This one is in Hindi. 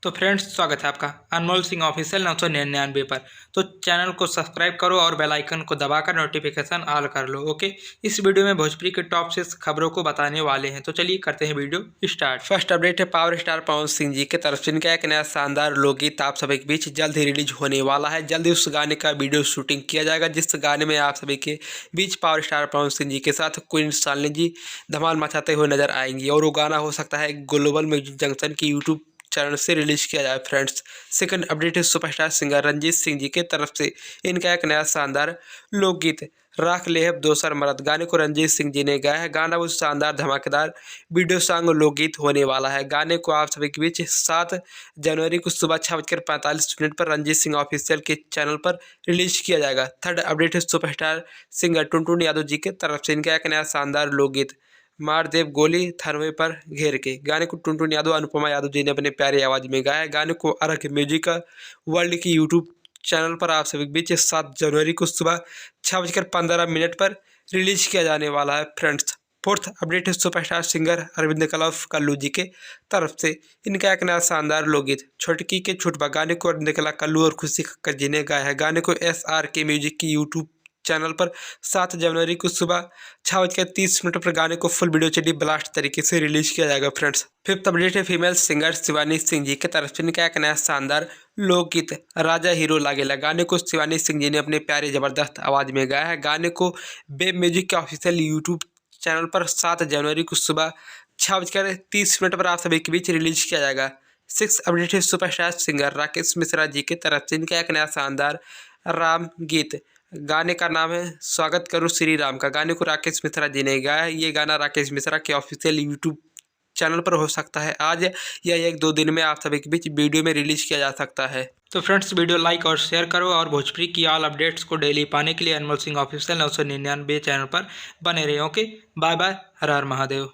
तो फ्रेंड्स, स्वागत है आपका अनमोल सिंह ऑफिशियल 999 पर। तो चैनल को सब्सक्राइब करो और बेल आइकन को दबाकर नोटिफिकेशन ऑल कर लो। ओके, इस वीडियो में भोजपुरी के टॉप 6 खबरों को बताने वाले हैं। तो चलिए करते हैं वीडियो स्टार्ट। फर्स्ट अपडेट है पावर स्टार पवन सिंह जी की तरफ से। इनका एक नया शानदार लोकगीत आप सभी के बीच जल्द ही रिलीज होने वाला है। जल्द ही उस गाने का वीडियो शूटिंग किया जाएगा, जिस गाने में आप सभी के बीच पावर स्टार पवन सिंह जी के साथ क्वीन शालिनी जी धमाल मचाते हुए नजर आएंगी। और वो गाना हो सकता है ग्लोबल म्यूजिक जंक्शन की यूट्यूब चैनल से रिलीज किया जाए। फ्रेंड्स, सेकंड अपडेट है सुपरस्टार सिंगर रंजीत सिंह जी के तरफ से। इनका एक नया शानदार लोकगीत राख लेहब दोसर मरद गाने को रंजीत सिंह जी ने गाया है। गाना वो शानदार धमाकेदार वीडियो सॉन्ग लोकगीत होने वाला है। गाने को आप सभी के बीच 7 जनवरी को सुबह 6:45 पर रंजीत सिंह ऑफिशियल के चैनल पर रिलीज किया जाएगा। थर्ड अपडेट है सुपरस्टार सिंगर टुनटुन यादव जी के तरफ से। इनका एक नया शानदार लोकगीत मार देव गोली थरवे पर घेर के गाने को टुनटुन यादव अनुपमा यादव जी ने अपने प्यारी आवाज में गाया। गाने को अर्क म्यूजिक वर्ल्ड की यूट्यूब चैनल पर आप सभी के बीच 7 जनवरी को सुबह 6:15 पर रिलीज किया जाने वाला है। फ्रेंड्स, फोर्थ अपडेट है सुपरस्टार सिंगर अरविंद कलफ कल्लू जी के तरफ से। इनका एक नया शानदार लोकगीत छोटकी के छुटबा गाने को अरविंद कला कल्लू और खुशी खक्कर जी ने गाया है। गाने को SRK म्यूजिक की यूट्यूब चैनल पर 7 जनवरी को सुबह 6:30 पर गाने को फुल वीडियो चली ब्लास्ट तरीके से रिलीज किया जाएगा। फ्रेंड्स, फिफ्थ अपडेट है फीमेल सिंगर शिवानी सिंह जी की तरफ से। इनका एक नया शानदार लोकगीत राजा हीरो लागेला गाने को शिवानी सिंह जी ने अपने प्यारे जबरदस्त आवाज में गाया है। गाने को बेब म्यूजिक के ऑफिशियल यूट्यूब चैनल पर 7 जनवरी को सुबह 6:30 पर आप सभी के बीच रिलीज किया जाएगा। सिक्स अपडेट है सुपरस्टार सिंगर राकेश मिश्रा जी की तरफ से। इनका एक नया शानदार राम गीत गाने का नाम है स्वागत करो श्री राम का। गाने को राकेश मिश्रा जी ने गाया है। ये गाना राकेश मिश्रा के ऑफिशियल यूट्यूब चैनल पर हो सकता है आज या 1-2 दिन में आप सभी के बीच वीडियो में रिलीज किया जा सकता है। तो फ्रेंड्स, वीडियो लाइक और शेयर करो और भोजपुरी की ऑल अपडेट्स को डेली पाने के लिए अनमोल सिंह ऑफिशियल 999 चैनल पर बने रहे। ओके, बाय बाय, हर हर महादेव।